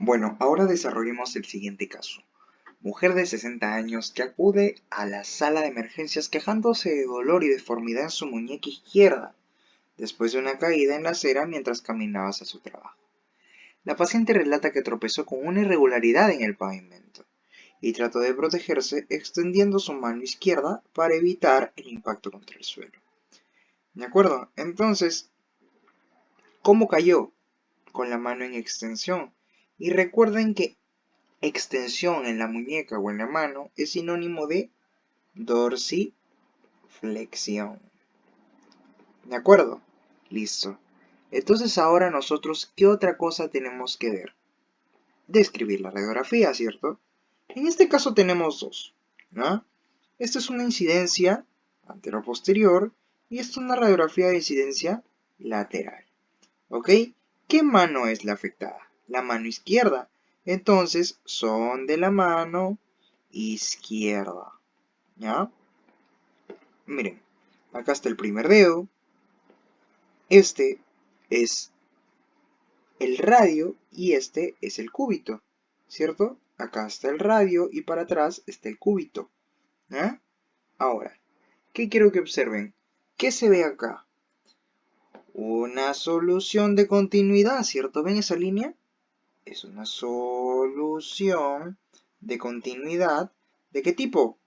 Bueno, ahora desarrollemos el siguiente caso. Mujer de 60 años que acude a la sala de emergencias quejándose de dolor y deformidad en su muñeca izquierda, después de una caída en la acera mientras caminaba hacia su trabajo. La paciente relata que tropezó con una irregularidad en el pavimento y trató de protegerse extendiendo su mano izquierda para evitar el impacto contra el suelo. ¿De acuerdo? Entonces, ¿cómo cayó? Con la mano en extensión. Y recuerden que extensión en la muñeca o en la mano es sinónimo de dorsiflexión. ¿De acuerdo? Listo. Entonces ahora nosotros, ¿qué otra cosa tenemos que ver? Describir la radiografía, ¿cierto? En este caso tenemos dos, ¿no? Esta es una incidencia antero-posterior y esta es una radiografía de incidencia lateral. ¿Ok? ¿Qué mano es la afectada? La mano izquierda. Entonces, son de la mano izquierda. ¿Ya? Miren, acá está el primer dedo. Este es el radio y este es el cúbito. ¿Cierto? Acá está el radio y para atrás está el cúbito. ¿Ya? Ahora, ¿qué quiero que observen? ¿Qué se ve acá? Una solución de continuidad, ¿cierto? ¿Ven esa línea? Es una solución de continuidad. ¿De qué tipo?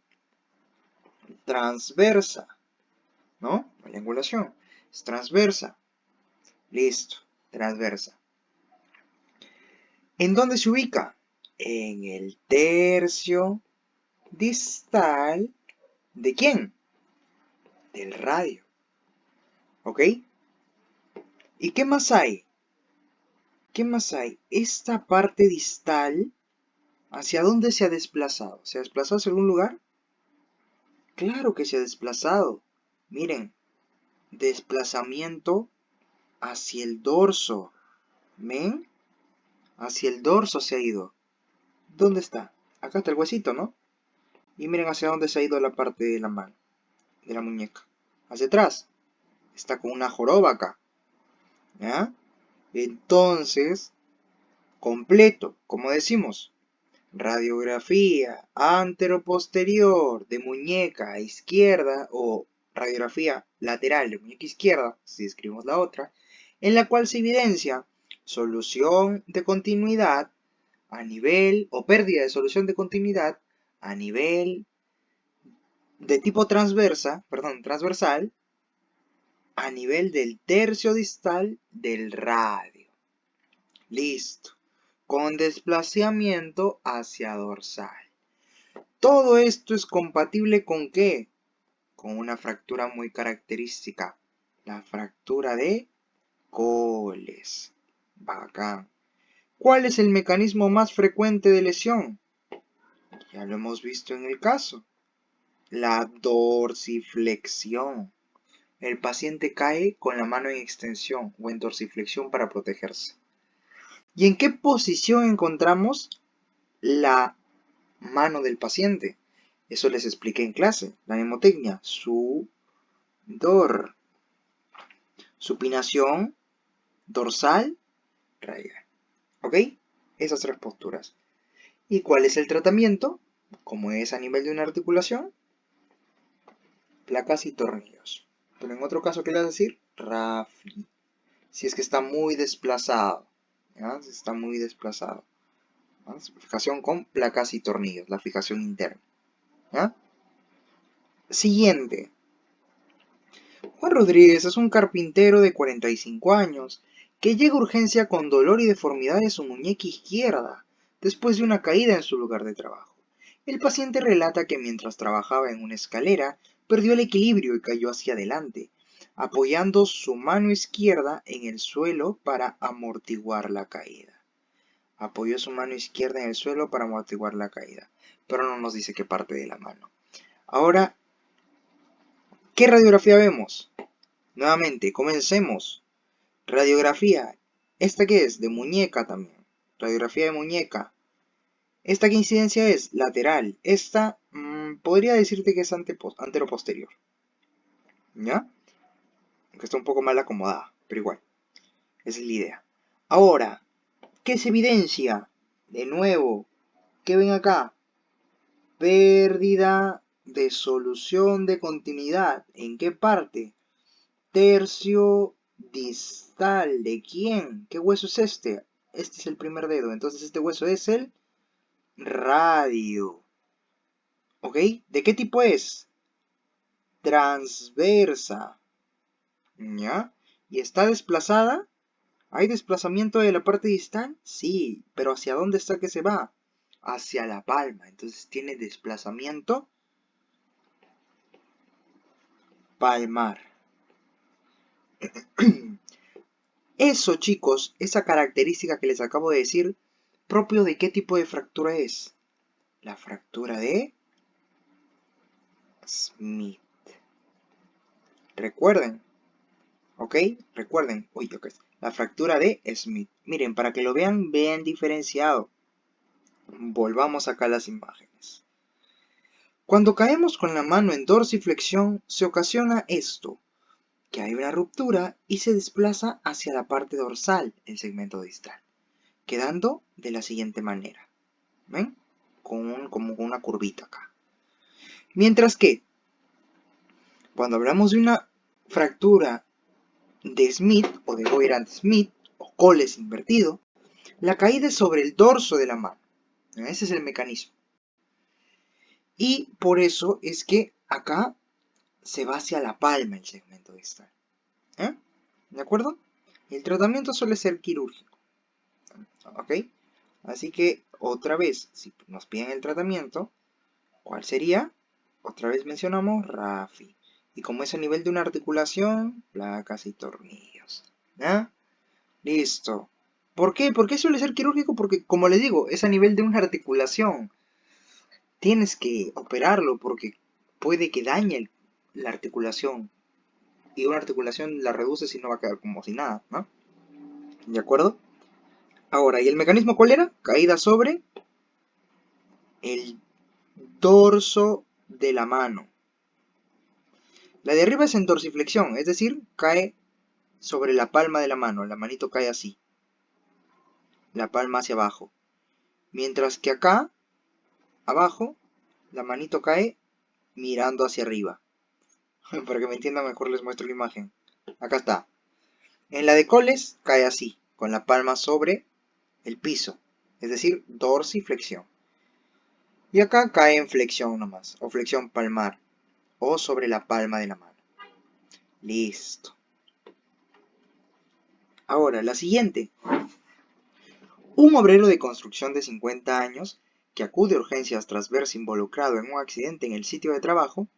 Transversa, ¿no? La angulación es transversa. Listo, transversa. ¿En dónde se ubica? En el tercio distal. ¿De quién? Del radio. ¿Ok? ¿Y qué más hay? ¿Qué más hay? Esta parte distal, ¿hacia dónde se ha desplazado? ¿Se ha desplazado hacia algún lugar? Claro que se ha desplazado. Miren, desplazamiento hacia el dorso. ¿Ven? Hacia el dorso se ha ido. ¿Dónde está? Acá está el huesito, ¿no? Y miren hacia dónde se ha ido la parte de la mano, de la muñeca. Hacia atrás. Está con una joroba acá. ¿Ya? Entonces, completo, como decimos. Radiografía anteroposterior de muñeca izquierda o radiografía lateral de muñeca izquierda, si escribimos la otra, en la cual se evidencia solución de continuidad a nivel o pérdida de solución de continuidad a nivel de tipo transversal a nivel del tercio distal del radio. Listo. Con desplazamiento hacia dorsal. Todo esto es compatible ¿con qué? Con una fractura muy característica, la fractura de Coles. Bacán. ¿Cuál es el mecanismo más frecuente de lesión? Ya lo hemos visto en el caso. La dorsiflexión. El paciente cae con la mano en extensión o en dorsiflexión para protegerse. ¿Y en qué posición encontramos la mano del paciente? Eso les expliqué en clase, la mnemotecnia. Sudor. Supinación, dorsal, radial. ¿Ok? Esas tres posturas. ¿Y cuál es el tratamiento? Como es a nivel de una articulación, placas y tornillos. Pero en otro caso, ¿qué le vas a decir? Rafli. Si es que está muy desplazado. ¿Ya? Si está muy desplazado. ¿Ya? Fijación con placas y tornillos, la fijación interna. ¿Ya? Siguiente. Juan Rodríguez es un carpintero de 45 años que llega a urgencia con dolor y deformidad en su muñeca izquierda después de una caída en su lugar de trabajo. El paciente relata que mientras trabajaba en una escalera perdió el equilibrio y cayó hacia adelante, apoyando su mano izquierda en el suelo para amortiguar la caída. Apoyó su mano izquierda en el suelo para amortiguar la caída, pero no nos dice qué parte de la mano. Ahora, ¿qué radiografía vemos? Nuevamente, comencemos. Radiografía. ¿Esta qué es? De muñeca también. Radiografía de muñeca. ¿Esta qué incidencia es? Lateral. Esta podría decirte que es antero-posterior. ¿Ya? Aunque está un poco mal acomodada, pero igual. Esa es la idea. Ahora, ¿qué se evidencia? De nuevo, ¿qué ven acá? Pérdida de solución de continuidad. ¿En qué parte? Tercio distal. ¿De quién? ¿Qué hueso es este? Este es el primer dedo. Entonces este hueso es el radio. ¿Ok? ¿De qué tipo es? Transversa. ¿Ya? ¿Y está desplazada? ¿Hay desplazamiento de la parte distal? Sí, pero ¿hacia dónde está que se va? Hacia la palma. Entonces tiene desplazamiento palmar. Eso, chicos, esa característica que les acabo de decir, ¿propio de qué tipo de fractura es? La fractura de Smith. Recuerden, ¿ok? Recuerden, uy, ok. La fractura de Smith. Miren, para que lo vean bien diferenciado. Volvamos acá a las imágenes. Cuando caemos con la mano en dorsiflexión, se ocasiona esto, que hay una ruptura y se desplaza hacia la parte dorsal, el segmento distal, quedando de la siguiente manera. ¿Ven? Como una curvita acá. Mientras que, cuando hablamos de una fractura de Smith o de Boyrand-Smith o Coles invertido, la caída es sobre el dorso de la mano. Ese es el mecanismo. Y por eso es que acá se va hacia la palma el segmento distal. ¿De acuerdo? El tratamiento suele ser quirúrgico. ¿Ok? Así que, otra vez, si nos piden el tratamiento, ¿cuál sería? Otra vez mencionamos RAFI. Y como es a nivel de una articulación, placas y tornillos. ¿Ya? Listo. ¿Por qué? ¿Por qué suele ser quirúrgico? Porque, como les digo, es a nivel de una articulación. Tienes que operarlo porque puede que dañe la articulación. Y una articulación la reduce si no va a quedar como si nada, ¿no? ¿De acuerdo? Ahora, ¿y el mecanismo cuál era? Caída sobre el dorso de la mano. La de arriba es en dorsiflexión, es decir, cae sobre la palma de la mano. La manito cae así. La palma hacia abajo. Mientras que acá, abajo, la manito cae mirando hacia arriba. Para que me entiendan mejor les muestro la imagen. Acá está. En la de Coles cae así, con la palma sobre el piso. Es decir, dorsiflexión. Y acá cae en flexión nomás, o flexión palmar, o sobre la palma de la mano. Listo. Ahora, la siguiente. Un obrero de construcción de 50 años que acude a urgencias tras verse involucrado en un accidente en el sitio de trabajo,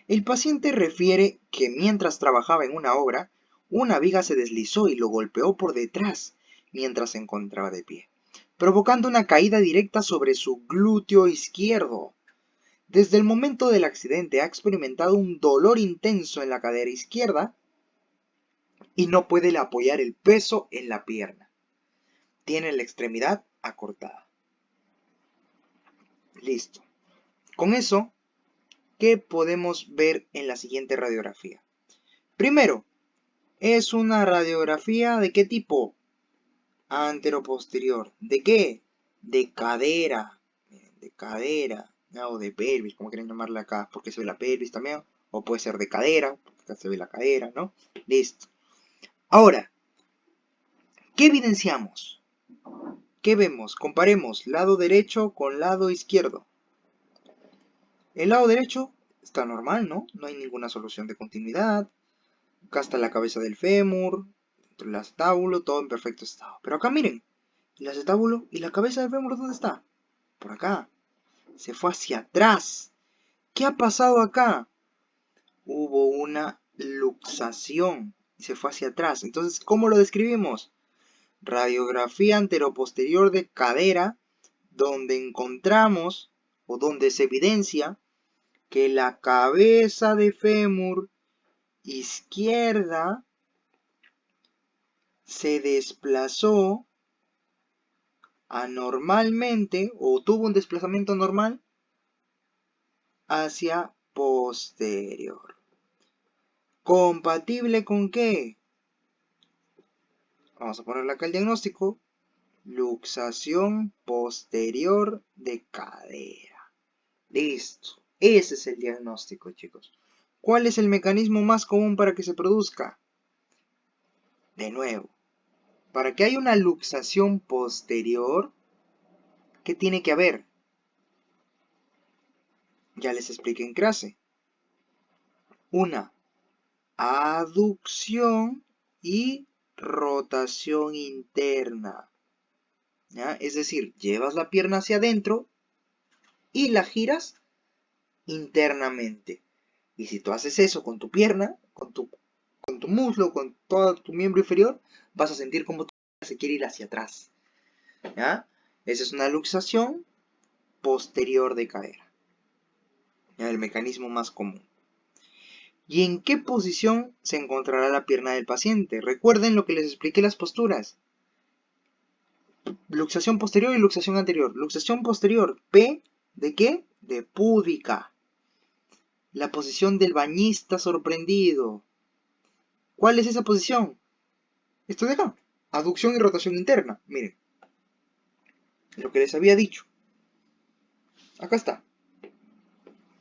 el paciente refiere que mientras trabajaba en una obra, una viga se deslizó y lo golpeó por detrás mientras se encontraba de pie, provocando una caída directa sobre su glúteo izquierdo. Desde el momento del accidente ha experimentado un dolor intenso en la cadera izquierda y no puede apoyar el peso en la pierna. Tiene la extremidad acortada. Listo. Con eso, ¿qué podemos ver en la siguiente radiografía? Primero, es una radiografía ¿de qué tipo? Anteroposterior. ¿De qué? De cadera. De cadera. O de pelvis, como quieren llamarla acá, porque se ve la pelvis también. O puede ser de cadera, porque acá se ve la cadera, ¿no? Listo. Ahora, ¿qué evidenciamos? ¿Qué vemos? Comparemos lado derecho con lado izquierdo. El lado derecho está normal, ¿no? No hay ninguna solución de continuidad. Acá está la cabeza del fémur, dentro del acetábulo, todo en perfecto estado. Pero acá miren, el acetábulo y la cabeza del fémur, ¿dónde está? Por acá. Se fue hacia atrás. ¿Qué ha pasado acá? Hubo una luxación y se fue hacia atrás. Entonces, ¿cómo lo describimos? Radiografía anteroposterior de cadera, donde encontramos o donde se evidencia que la cabeza de fémur izquierda se desplazó anormalmente o tuvo un desplazamiento normal hacia posterior. ¿Compatible con qué? Vamos a ponerle acá el diagnóstico. Luxación posterior de cadera. Listo. Ese es el diagnóstico, chicos. ¿Cuál es el mecanismo más común para que se produzca? De nuevo, para que haya una luxación posterior, ¿qué tiene que haber? Ya les expliqué en clase. Una aducción y rotación interna. ¿Ya? Es decir, llevas la pierna hacia adentro y la giras internamente. Y si tú haces eso con tu pierna, con tu muslo, con todo tu miembro inferior, vas a sentir como tu pierna se quiere ir hacia atrás. ¿Ya? Esa es una luxación posterior de cadera. ¿Ya? El mecanismo más común. ¿Y en qué posición se encontrará la pierna del paciente? Recuerden lo que les expliqué las posturas. Luxación posterior y luxación anterior. Luxación posterior, P, ¿de qué? De púdica. La posición del bañista sorprendido. ¿Cuál es esa posición? Esto de acá. Aducción y rotación interna. Miren. Lo que les había dicho. Acá está.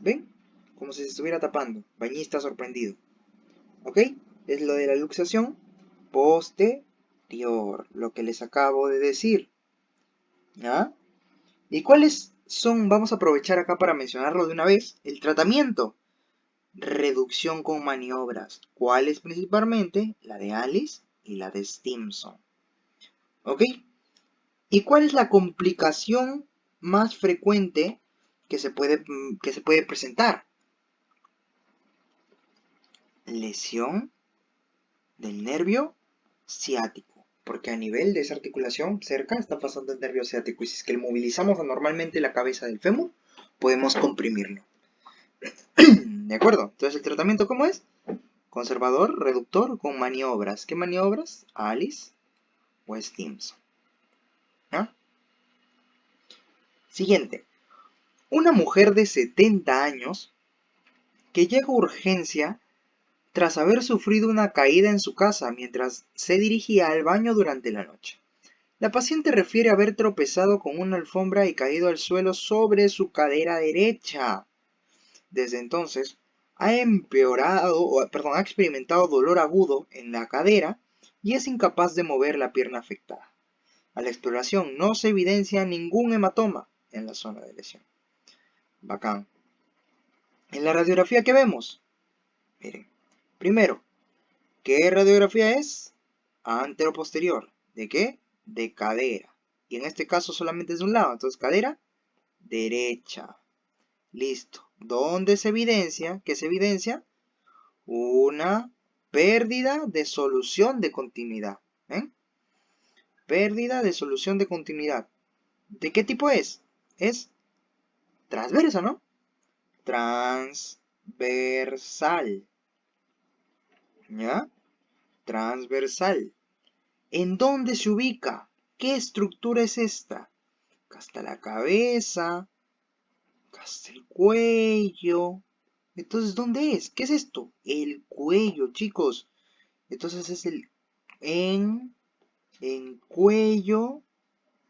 ¿Ven? Como si se estuviera tapando. Bañista sorprendido. ¿Ok? Es lo de la luxación posterior. Lo que les acabo de decir. ¿Ya? ¿Y cuáles son? Vamos a aprovechar acá para mencionarlo de una vez. El tratamiento. Reducción con maniobras. ¿Cuáles principalmente? La de Alice y la de Stimson. ¿Ok? ¿Y cuál es la complicación más frecuente que se puede presentar? Lesión del nervio ciático. Porque a nivel de esa articulación cerca está pasando el nervio ciático. Y si es que movilizamos anormalmente la cabeza del fémur, podemos comprimirlo. ¿De acuerdo? Entonces, ¿el tratamiento cómo es? Conservador, reductor con maniobras. ¿Qué maniobras? Alice o Stimson. ¿Ah? Siguiente. Una mujer de 70 años que llega a urgencia tras haber sufrido una caída en su casa mientras se dirigía al baño durante la noche. La paciente refiere haber tropezado con una alfombra y caído al suelo sobre su cadera derecha. Desde entonces, ha experimentado dolor agudo en la cadera y es incapaz de mover la pierna afectada. A la exploración no se evidencia ningún hematoma en la zona de lesión. Bacán. En la radiografía, ¿qué vemos? Miren, primero, ¿qué radiografía es? Anteroposterior. ¿De qué? De cadera. Y en este caso solamente es de un lado, entonces cadera derecha. Listo. ¿Dónde se evidencia? ¿Qué se evidencia? Una pérdida de solución de continuidad. ¿Ven? Pérdida de solución de continuidad. ¿De qué tipo es? Es transversa, ¿no? Transversal. ¿Ya? Transversal. ¿En dónde se ubica? ¿Qué estructura es esta? Acá está la cabeza. Acá está el cuello. Entonces, ¿dónde es? ¿Qué es esto? El cuello, chicos. Entonces es el en cuello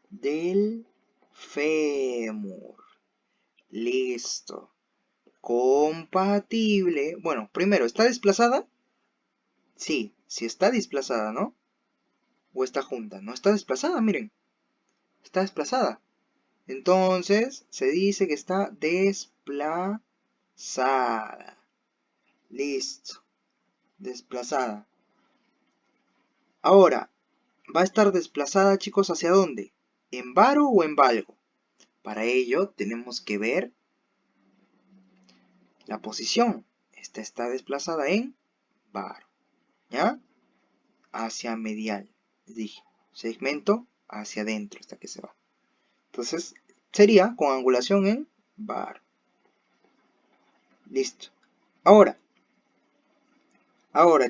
del fémur. Listo. Compatible. Bueno, primero, ¿está desplazada? Sí, sí está desplazada, ¿no? ¿O está junta? No está desplazada, miren. Está desplazada. Entonces, se dice que está desplazada. Listo. Desplazada. Ahora, ¿va a estar desplazada, chicos, hacia dónde? ¿En varo o en valgo? Para ello, tenemos que ver la posición. Esta está desplazada en varo. ¿Ya? Hacia medial. Les dije, segmento hacia adentro hasta que se va. Entonces, sería con angulación en varo. Listo. Ahora,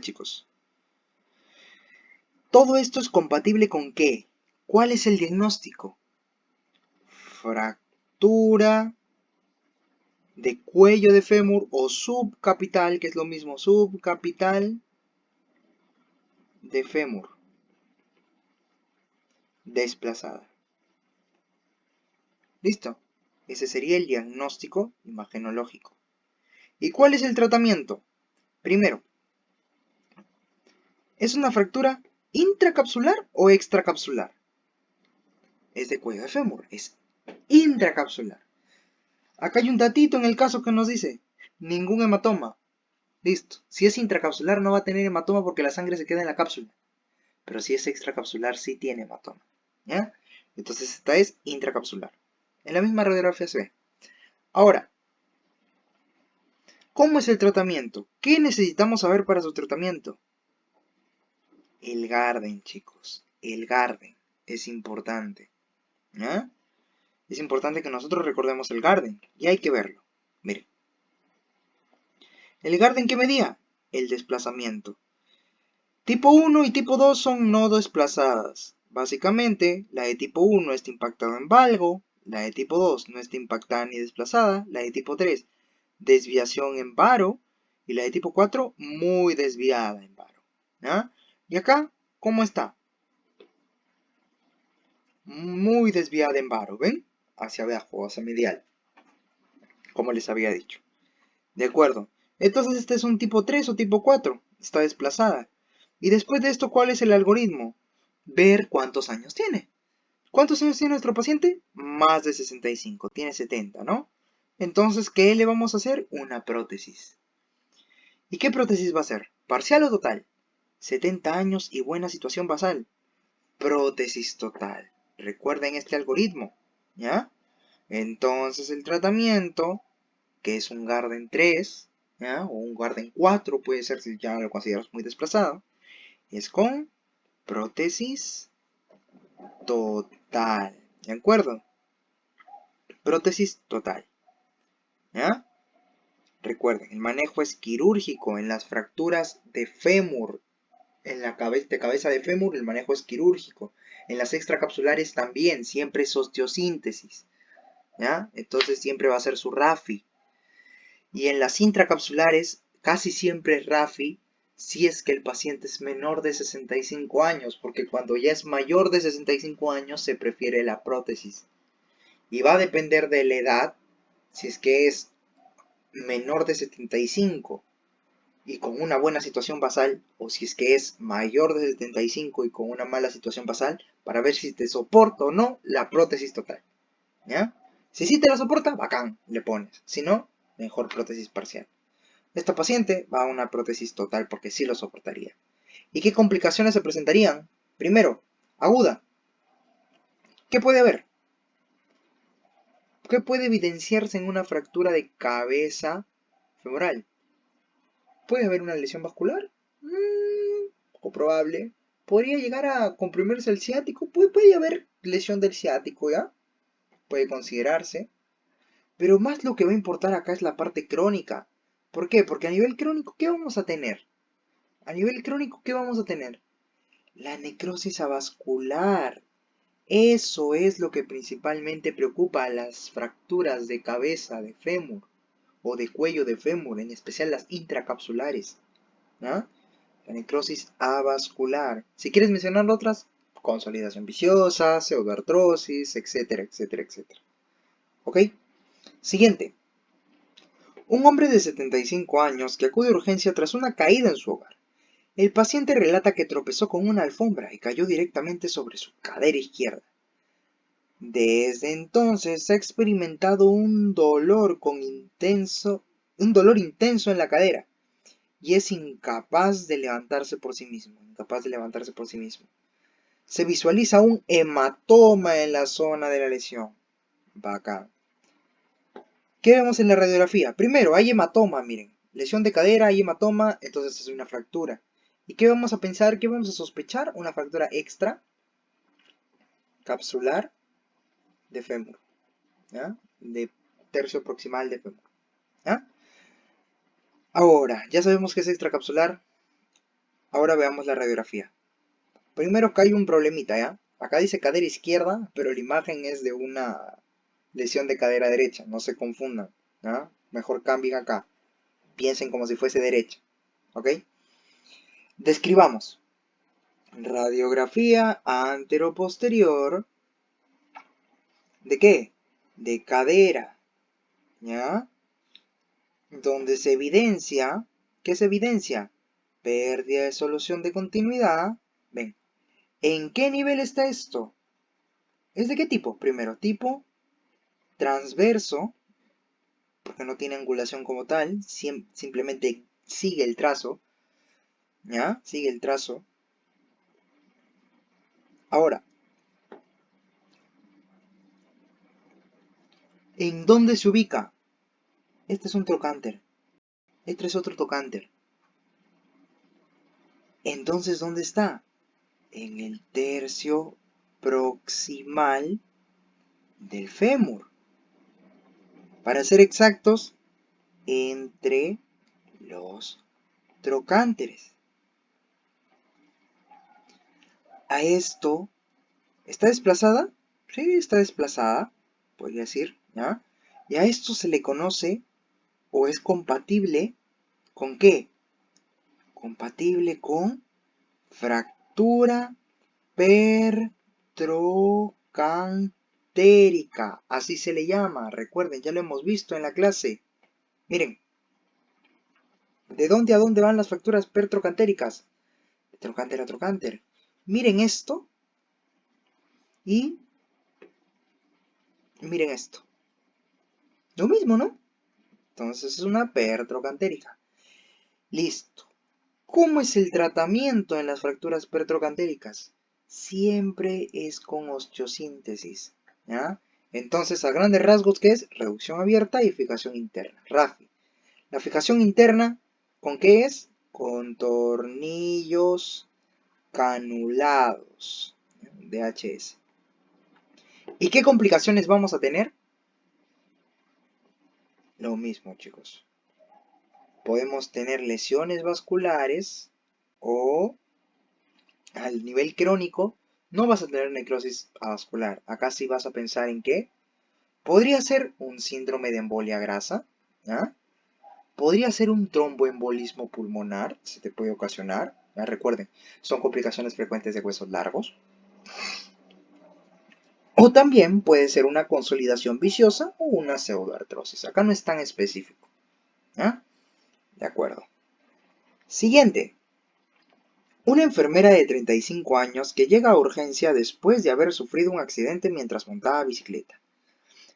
chicos. ¿Todo esto es compatible con qué? ¿Cuál es el diagnóstico? Fractura de cuello de fémur o subcapital, que es lo mismo, subcapital de fémur. desplazada. ¿Listo? Ese sería el diagnóstico imagenológico. ¿Y cuál es el tratamiento? Primero, ¿es una fractura intracapsular o extracapsular? Es de cuello de fémur, es intracapsular. Acá hay un datito en el caso que nos dice, ningún hematoma. Listo. Si es intracapsular no va a tener hematoma porque la sangre se queda en la cápsula. Pero si es extracapsular sí tiene hematoma. ¿Ya? Entonces esta es intracapsular. En la misma radiografía se ve. Ahora, ¿cómo es el tratamiento? ¿Qué necesitamos saber para su tratamiento? El Garden, chicos. El Garden es importante. ¿Ya? Es importante que nosotros recordemos el Garden. Y hay que verlo. Miren. ¿El Garden qué medía? El desplazamiento. Tipo 1 y tipo 2 son no desplazadas. Básicamente, la de tipo 1 está impactada en valgo, la de tipo 2 no está impactada ni desplazada, la de tipo 3 desviación en varo y la de tipo 4 muy desviada en varo. ¿Ya? Y acá, ¿cómo está? Muy desviada en varo, ¿ven? Hacia abajo, hacia medial, como les había dicho. De acuerdo. Entonces este es un tipo 3 o tipo 4. Está desplazada. Y después de esto, ¿cuál es el algoritmo? Ver cuántos años tiene. ¿Cuántos años tiene nuestro paciente? Más de 65. Tiene 70, ¿no? Entonces, ¿qué le vamos a hacer? Una prótesis. ¿Y qué prótesis va a ser? ¿Parcial o total? 70 años y buena situación basal. Prótesis total. Recuerden este algoritmo, ¿ya? Entonces el tratamiento, que es un Garden 3, ¿ya? O un Garden 4, puede ser si ya lo consideras muy desplazado, es con prótesis total. ¿De acuerdo? Prótesis total. ¿Ya? Recuerden, el manejo es quirúrgico en las fracturas de fémur. En la cabeza de fémur el manejo es quirúrgico. En las extracapsulares también, siempre es osteosíntesis. ¿Ya? Entonces siempre va a ser su RAFI. Y en las intracapsulares casi siempre es RAFI si es que el paciente es menor de 65 años, porque cuando ya es mayor de 65 años se prefiere la prótesis. Y va a depender de la edad, si es que es menor de 75 y con una buena situación basal, o si es que es mayor de 75 y con una mala situación basal, para ver si te soporta o no la prótesis total. ¿Ya? Si sí te la soporta, bacán, le pones. Si no, mejor prótesis parcial. Esta paciente va a una prótesis total porque sí lo soportaría. ¿Y qué complicaciones se presentarían? Primero, aguda. ¿Qué puede haber? ¿Qué puede evidenciarse en una fractura de cabeza femoral? ¿Puede haber una lesión vascular? Poco probable. ¿Podría llegar a comprimirse el ciático? Puede haber lesión del ciático, ¿ya? Puede considerarse. Pero más lo que va a importar acá es la parte crónica. ¿Por qué? Porque a nivel crónico, ¿qué vamos a tener? A nivel crónico, ¿qué vamos a tener? La necrosis avascular. Eso es lo que principalmente preocupa a las fracturas de cabeza de fémur o de cuello de fémur, en especial las intracapsulares. ¿No? La necrosis avascular. Si quieres mencionar otras, consolidación viciosa, pseudoartrosis, etcétera, etcétera, etcétera. ¿Ok? Siguiente. Un hombre de 75 años que acude a urgencia tras una caída en su hogar. El paciente relata que tropezó con una alfombra y cayó directamente sobre su cadera izquierda. Desde entonces ha experimentado un dolor intenso en la cadera y es incapaz de levantarse por sí mismo, Se visualiza un hematoma en la zona de la lesión. Bacán. ¿Qué vemos en la radiografía? Primero, hay hematoma, miren. Lesión de cadera, hay hematoma, entonces es una fractura. ¿Y qué vamos a pensar? ¿Qué vamos a sospechar? Una fractura extra capsular de fémur, ¿ya? De tercio proximal de fémur, ¿ya? Ahora, ya sabemos que es extracapsular. Ahora veamos la radiografía. Primero acá hay un problemita, ¿ya? Acá dice cadera izquierda, pero la imagen es de una lesión de cadera derecha, no se confundan, ¿ya? Mejor cambien acá, piensen como si fuese derecha, ¿ok? Describamos. Radiografía anteroposterior. ¿De qué? De cadera, ¿ya? Donde se evidencia, ¿qué se evidencia? Pérdida de solución de continuidad. Ven, ¿en qué nivel está esto? ¿Es de qué tipo? Primero, tipo transverso, porque no tiene angulación como tal, simplemente sigue el trazo, ¿ya? Sigue el trazo. Ahora, ¿en dónde se ubica? Este es un trocánter. Este es otro trocánter. Entonces, ¿dónde está? En el tercio proximal del fémur. Para ser exactos, entre los trocánteres. A esto, ¿está desplazada? Sí, está desplazada, podría decir, ¿ya? Y a esto se le conoce o es compatible ¿con qué? Compatible con fractura pertrocantérica. Así se le llama, recuerden, ya lo hemos visto en la clase. Miren, ¿de dónde a dónde van las fracturas pertrocantéricas? De trocánter a trocánter. Miren esto y miren esto. Lo mismo, ¿no? Entonces es una pertrocantérica. Listo. ¿Cómo es el tratamiento en las fracturas pertrocantéricas? Siempre es con osteosíntesis, ¿ya? Entonces, a grandes rasgos, ¿qué es? Reducción abierta y fijación interna, RAFI. La fijación interna, ¿con qué es? Con tornillos canulados, ¿ya? DHS. ¿Y qué complicaciones vamos a tener? Lo mismo, chicos. Podemos tener lesiones vasculares o al nivel crónico no vas a tener necrosis vascular. Acá sí vas a pensar en qué. Podría ser un síndrome de embolia grasa, ¿ya? Podría ser un tromboembolismo pulmonar, se te puede ocasionar. ¿Ya? Recuerden, son complicaciones frecuentes de huesos largos. O también puede ser una consolidación viciosa o una pseudoartrosis. Acá no es tan específico. ¿Ya? De acuerdo. Siguiente. Una enfermera de 35 años que llega a urgencia después de haber sufrido un accidente mientras montaba bicicleta.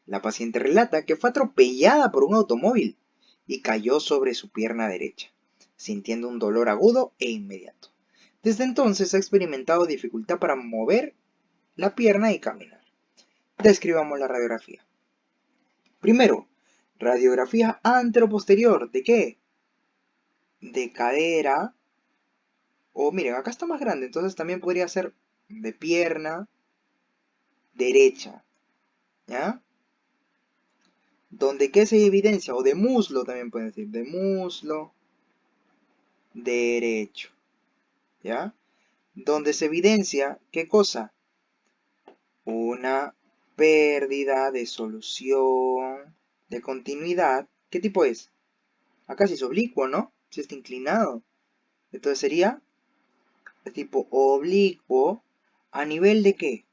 La paciente relata que fue atropellada por un automóvil y cayó sobre su pierna derecha, sintiendo un dolor agudo e inmediato. Desde entonces ha experimentado dificultad para mover la pierna y caminar. Describamos la radiografía. Primero, radiografía anteroposterior. ¿De qué? De cadera. O miren, acá está más grande, entonces también podría ser de pierna derecha. ¿Ya? Donde qué se evidencia, o de muslo también pueden decir, de muslo derecho, ¿ya? Donde se evidencia, ¿qué cosa? Una pérdida de solución, de continuidad. ¿Qué tipo es? Acá sí es oblicuo, ¿no? Si está inclinado. Entonces sería de tipo oblicuo, ¿a nivel de qué?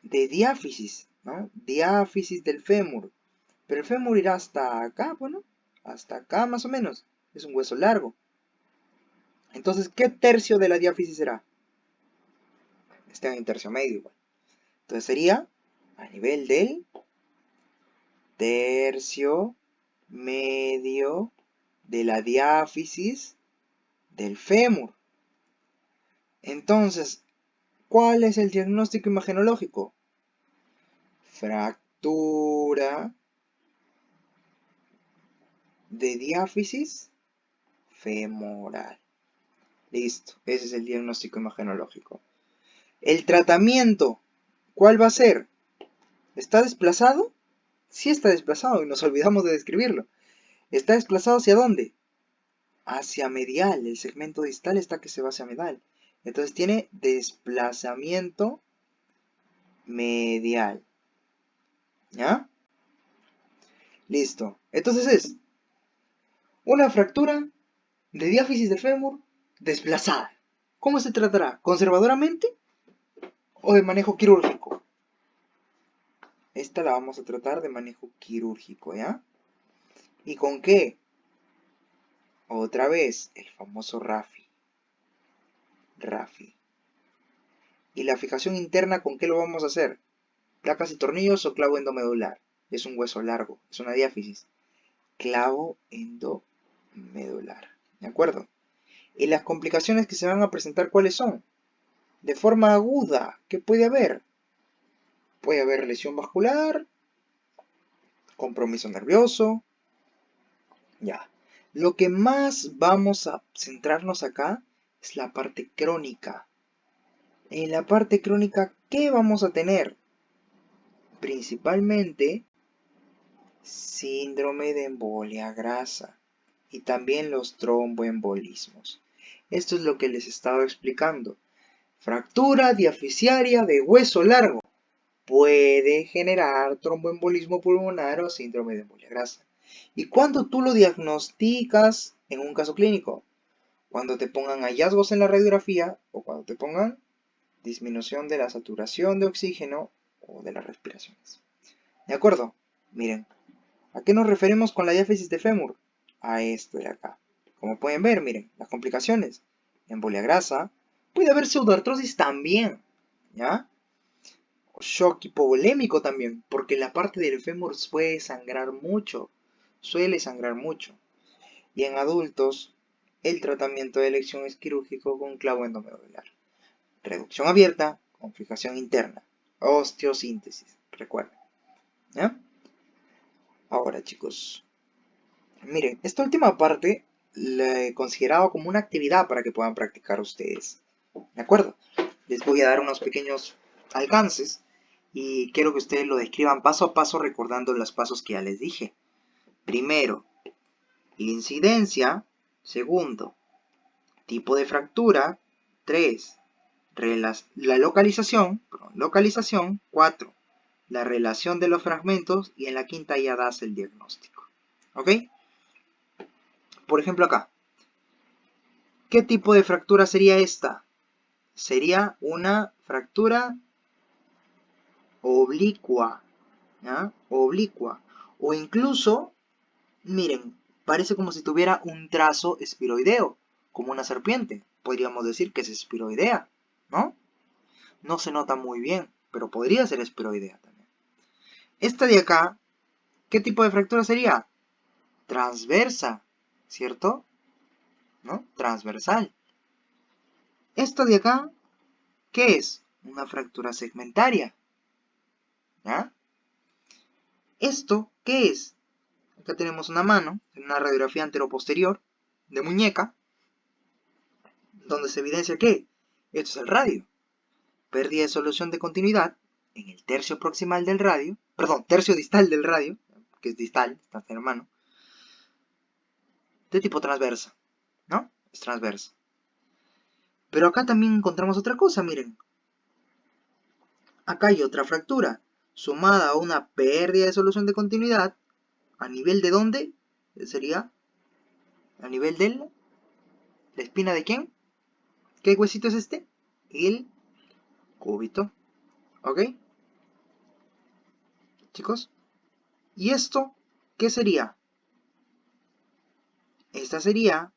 De diáfisis, ¿no? Diáfisis del fémur. Pero el fémur irá hasta acá, bueno, hasta acá más o menos. Es un hueso largo. Entonces, ¿qué tercio de la diáfisis será? Está en el tercio medio igual. Entonces sería a nivel del tercio medio de la diáfisis del fémur. Entonces, ¿cuál es el diagnóstico imagenológico? Fractura de diáfisis femoral. Listo, ese es el diagnóstico imagenológico. El tratamiento, ¿cuál va a ser? ¿Está desplazado? Sí está desplazado y nos olvidamos de describirlo. ¿Está desplazado hacia dónde? Hacia medial. El segmento distal está que se va hacia medial. Entonces tiene desplazamiento medial. ¿Ya? Listo. Entonces es una fractura de diáfisis del fémur desplazada. ¿Cómo se tratará? ¿Conservadoramente o de manejo quirúrgico? Esta la vamos a tratar de manejo quirúrgico, ¿ya? ¿Y con qué? Otra vez, el famoso RAFI. RAFI. ¿Y la fijación interna con qué lo vamos a hacer? ¿Placas y tornillos o clavo endomedular? Es un hueso largo, es una diáfisis. Clavo endomedular. ¿De acuerdo? ¿Y las complicaciones que se van a presentar cuáles son? De forma aguda, ¿qué puede haber? Puede haber lesión vascular, compromiso nervioso. Ya. Lo que más vamos a centrarnos acá es la parte crónica. En la parte crónica, ¿qué vamos a tener? Principalmente síndrome de embolia grasa y también los tromboembolismos. Esto es lo que les estaba explicando. Fractura diafisiaria de hueso largo puede generar tromboembolismo pulmonar o síndrome de embolia grasa. ¿Y cuándo tú lo diagnosticas en un caso clínico? Cuando te pongan hallazgos en la radiografía o cuando te pongan disminución de la saturación de oxígeno o de las respiraciones. ¿De acuerdo? Miren, ¿a qué nos referimos con la diáfisis de fémur? A esto de acá. Como pueden ver, miren, las complicaciones. Embolia grasa. Puede haber pseudoartrosis también, ¿ya? Shock hipovolémico también, porque la parte del fémur suele sangrar mucho. Y en adultos, el tratamiento de elección es quirúrgico con clavo endomedular. Reducción abierta con fijación interna. Osteosíntesis, recuerden. ¿Ya? Ahora, chicos, miren, esta última parte la he considerado como una actividad para que puedan practicar ustedes. ¿De acuerdo? Les voy a dar unos pequeños alcances y quiero que ustedes lo describan paso a paso recordando los pasos que ya les dije. Primero, incidencia. Segundo, tipo de fractura. 3. La localización. 4. La relación de los fragmentos. Y en la quinta ya das el diagnóstico. ¿Ok? Por ejemplo acá. ¿Qué tipo de fractura sería esta? Sería una fractura oblicua. ¿Ya? Oblicua. O incluso, miren, parece como si tuviera un trazo espiroideo, como una serpiente. Podríamos decir que es espiroidea, ¿no? No se nota muy bien, pero podría ser espiroidea también. Esta de acá, ¿qué tipo de fractura sería? Transversa, ¿cierto? ¿No? Transversal. Esta de acá, ¿qué es? Una fractura segmentaria. ¿Ya? ¿Esto qué es? Acá tenemos una mano, en una radiografía anteroposterior de muñeca, donde se evidencia que esto es el radio. Pérdida de solución de continuidad en el tercio proximal del radio, perdón, tercio distal del radio, que es distal, está en la mano, de tipo transversa, ¿no? Es transversa. Pero acá también encontramos otra cosa, miren. Acá hay otra fractura, sumada a una pérdida de solución de continuidad, ¿a nivel de dónde? Sería a nivel de la espina de ¿quién? ¿Qué huesito es este? El cúbito. ¿Ok? Chicos. ¿Y esto qué sería? Esta sería,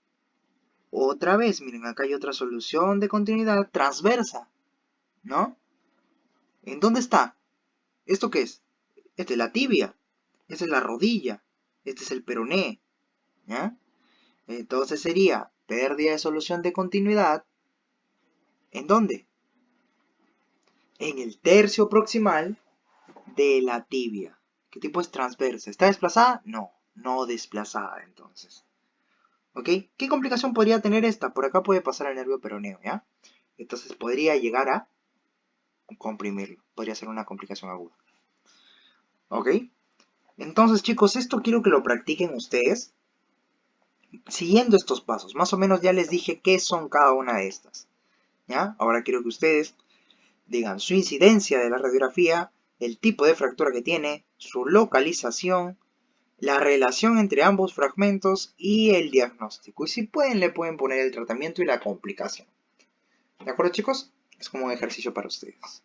otra vez, miren, acá hay otra solución de continuidad transversa, ¿no? ¿En dónde está? ¿Esto qué es? Esta es la tibia, esta es la rodilla, este es el peroné, ¿ya? Entonces sería pérdida de solución de continuidad. ¿En dónde? En el tercio proximal de la tibia. ¿Qué tipo es transversa? ¿Está desplazada? No, no desplazada entonces. ¿Ok? ¿Qué complicación podría tener esta? Por acá puede pasar el nervio peroneo, ¿ya? Entonces podría llegar a comprimirlo. Podría ser una complicación aguda. ¿Ok? Entonces, chicos, esto quiero que lo practiquen ustedes siguiendo estos pasos. Más o menos ya les dije qué son cada una de estas. ¿Ya? Ahora quiero que ustedes digan su incidencia de la radiografía, el tipo de fractura que tiene, su localización, la relación entre ambos fragmentos y el diagnóstico. Y si pueden, le pueden poner el tratamiento y la complicación. ¿De acuerdo, chicos? Es como un ejercicio para ustedes.